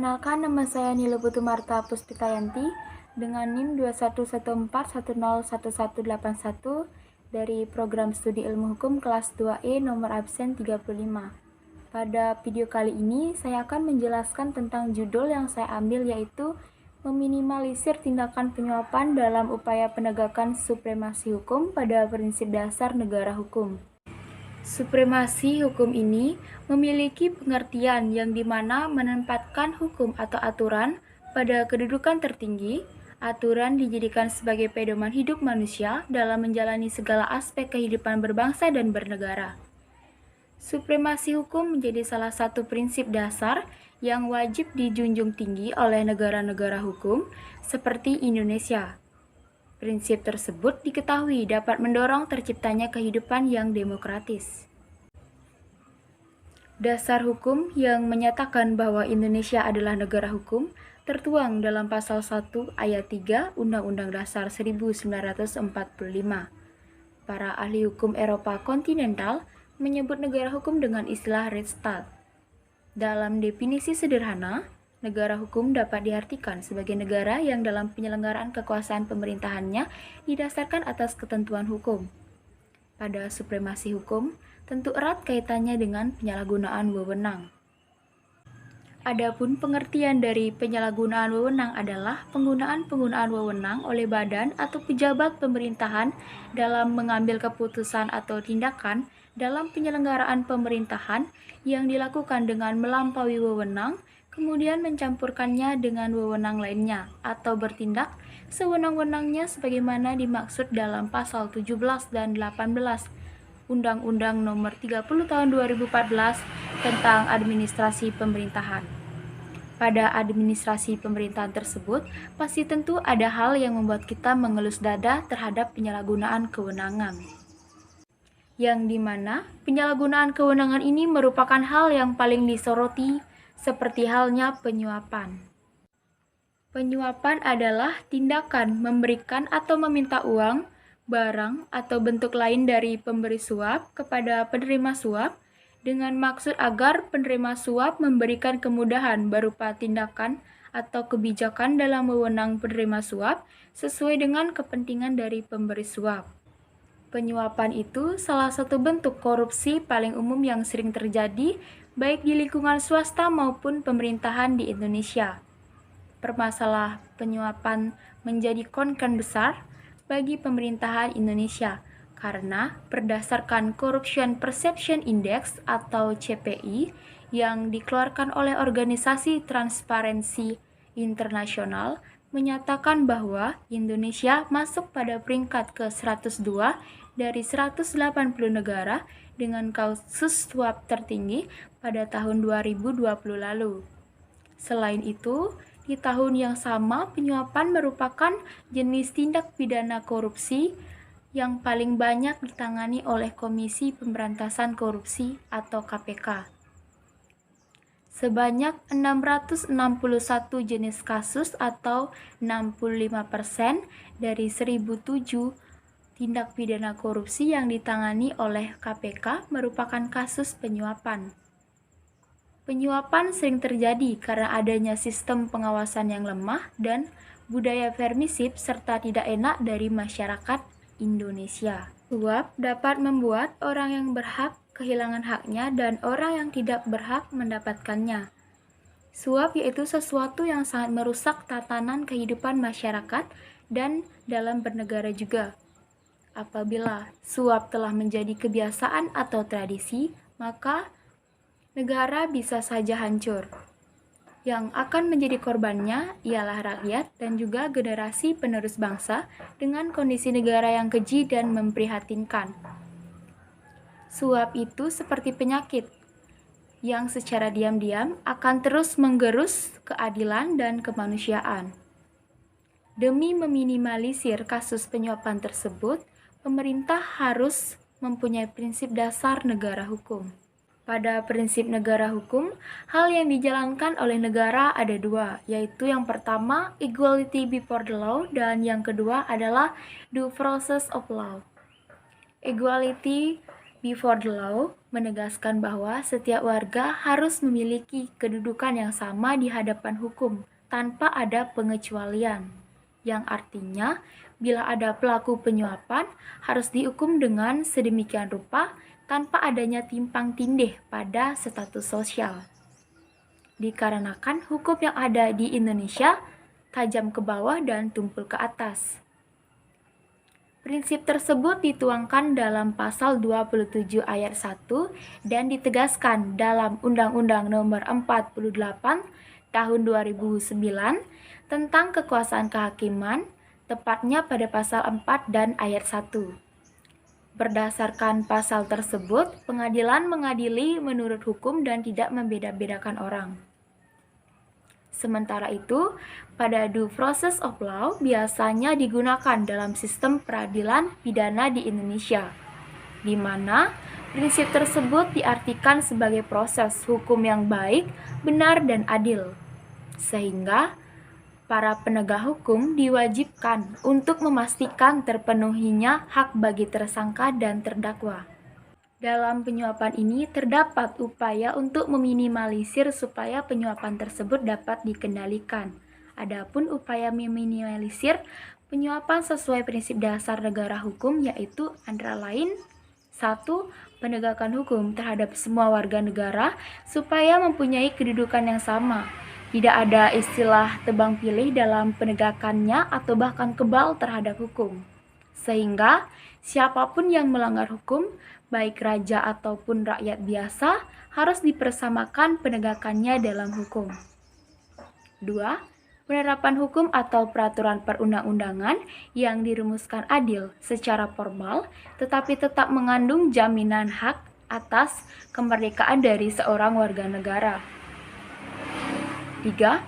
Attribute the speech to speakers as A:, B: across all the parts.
A: Perkenalkan, nama saya Nilo Putu Marta Puspitayanti dengan NIM 2114101181 dari Program Studi Ilmu Hukum kelas 2E nomor absen 35. Pada video kali ini, saya akan menjelaskan tentang judul yang saya ambil, yaitu meminimalisir tindakan penyuapan dalam upaya penegakan supremasi hukum pada prinsip dasar negara hukum. Supremasi hukum ini memiliki pengertian yang dimana menempatkan hukum atau aturan pada kedudukan tertinggi. Aturan dijadikan sebagai pedoman hidup manusia dalam menjalani segala aspek kehidupan berbangsa dan bernegara. Supremasi hukum menjadi salah satu prinsip dasar yang wajib dijunjung tinggi oleh negara-negara hukum seperti Indonesia. Prinsip tersebut diketahui dapat mendorong terciptanya kehidupan yang demokratis. Dasar hukum yang menyatakan bahwa Indonesia adalah negara hukum tertuang dalam pasal 1 ayat 3 Undang-Undang Dasar 1945. Para ahli hukum Eropa kontinental menyebut negara hukum dengan istilah Rechtsstaat. Dalam definisi sederhana, negara hukum dapat diartikan sebagai negara yang dalam penyelenggaraan kekuasaan pemerintahannya didasarkan atas ketentuan hukum. Pada supremasi hukum, tentu erat kaitannya dengan penyalahgunaan wewenang. Adapun pengertian dari penyalahgunaan wewenang adalah penggunaan wewenang oleh badan atau pejabat pemerintahan dalam mengambil keputusan atau tindakan dalam penyelenggaraan pemerintahan yang dilakukan dengan melampaui wewenang, kemudian mencampurkannya dengan wewenang lainnya atau bertindak sewenang-wenangnya sebagaimana dimaksud dalam pasal 17 dan 18 Undang-Undang Nomor 30 Tahun 2014 tentang Administrasi Pemerintahan. Pada administrasi pemerintahan tersebut, pasti tentu ada hal yang membuat kita mengelus dada terhadap penyalahgunaan kewenangan. Yang dimana penyalahgunaan kewenangan ini merupakan hal yang paling disoroti, seperti halnya penyuapan. Penyuapan adalah tindakan memberikan atau meminta uang, barang, atau bentuk lain dari pemberi suap kepada penerima suap dengan maksud agar penerima suap memberikan kemudahan berupa tindakan atau kebijakan dalam wewenang penerima suap sesuai dengan kepentingan dari pemberi suap. Penyuapan itu salah satu bentuk korupsi paling umum yang sering terjadi baik di lingkungan swasta maupun pemerintahan di Indonesia. Permasalahan penyuapan menjadi concern besar bagi pemerintahan Indonesia karena berdasarkan Corruption Perception Index atau CPI yang dikeluarkan oleh organisasi Transparency International menyatakan bahwa Indonesia masuk pada peringkat ke-102 dari 180 negara dengan kasus suap tertinggi pada tahun 2020 lalu. Selain itu, di tahun yang sama, penyuapan merupakan jenis tindak pidana korupsi yang paling banyak ditangani oleh Komisi Pemberantasan Korupsi atau KPK. Sebanyak 661 jenis kasus atau 65% dari 1007 tindak pidana korupsi yang ditangani oleh KPK merupakan kasus penyuapan. Penyuapan sering terjadi karena adanya sistem pengawasan yang lemah dan budaya permisif serta tidak enak dari masyarakat Indonesia. Suap dapat membuat orang yang berhak kehilangan haknya dan orang yang tidak berhak mendapatkannya. Suap yaitu sesuatu yang sangat merusak tatanan kehidupan masyarakat dan dalam bernegara juga. Apabila suap telah menjadi kebiasaan atau tradisi, maka negara bisa saja hancur. Yang akan menjadi korbannya ialah rakyat dan juga generasi penerus bangsa dengan kondisi negara yang keji dan memprihatinkan. Suap itu seperti penyakit yang secara diam-diam akan terus menggerus keadilan dan kemanusiaan. Demi meminimalisir kasus penyuapan tersebut, pemerintah harus mempunyai prinsip dasar negara hukum. Pada prinsip negara hukum, hal yang dijalankan oleh negara ada dua, yaitu yang pertama, equality before the law, dan yang kedua adalah due process of law. Equality Before the law menegaskan bahwa setiap warga harus memiliki kedudukan yang sama di hadapan hukum tanpa ada pengecualian. Yang artinya, bila ada pelaku penyuapan harus dihukum dengan sedemikian rupa tanpa adanya timpang tindih pada status sosial. Dikarenakan hukum yang ada di Indonesia tajam ke bawah dan tumpul ke atas. Prinsip tersebut dituangkan dalam pasal 27 ayat 1 dan ditegaskan dalam Undang-Undang Nomor 48 Tahun 2009 tentang kekuasaan kehakiman, tepatnya pada pasal 4 dan ayat 1. Berdasarkan pasal tersebut, pengadilan mengadili menurut hukum dan tidak membeda-bedakan orang. Sementara itu, pada due process of law biasanya digunakan dalam sistem peradilan pidana di Indonesia, di mana prinsip tersebut diartikan sebagai proses hukum yang baik, benar, dan adil. Sehingga, para penegak hukum diwajibkan untuk memastikan terpenuhinya hak bagi tersangka dan terdakwa. Dalam penyuapan ini terdapat upaya untuk meminimalisir supaya penyuapan tersebut dapat dikendalikan. Adapun upaya meminimalisir penyuapan sesuai prinsip dasar negara hukum yaitu antara lain 1. Penegakan hukum terhadap semua warga negara supaya mempunyai kedudukan yang sama. Tidak ada istilah tebang pilih dalam penegakannya atau bahkan kebal terhadap hukum. Sehingga siapapun yang melanggar hukum, baik raja ataupun rakyat biasa, harus dipersamakan penegakannya dalam hukum. 2. Penerapan hukum atau peraturan perundang-undangan yang dirumuskan adil secara formal, tetapi tetap mengandung jaminan hak atas kemerdekaan dari seorang warga negara. 3.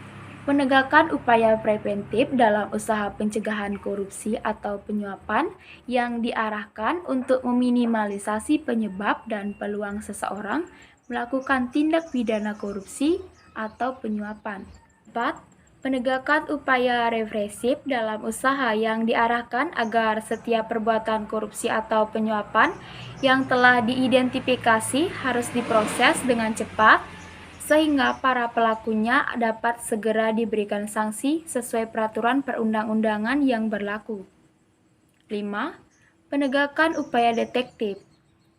A: Penegakan upaya preventif dalam usaha pencegahan korupsi atau penyuapan yang diarahkan untuk meminimalisasi penyebab dan peluang seseorang melakukan tindak pidana korupsi atau penyuapan. 4. Penegakan upaya represif dalam usaha yang diarahkan agar setiap perbuatan korupsi atau penyuapan yang telah diidentifikasi harus diproses dengan cepat sehingga para pelakunya dapat segera diberikan sanksi sesuai peraturan perundang-undangan yang berlaku. 5. Penegakan upaya detektif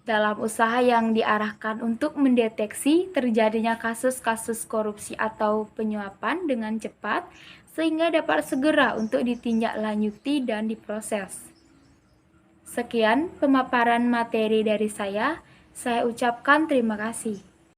A: dalam usaha yang diarahkan untuk mendeteksi terjadinya kasus-kasus korupsi atau penyuapan dengan cepat sehingga dapat segera untuk ditindaklanjuti dan diproses. Sekian pemaparan materi dari saya ucapkan terima kasih.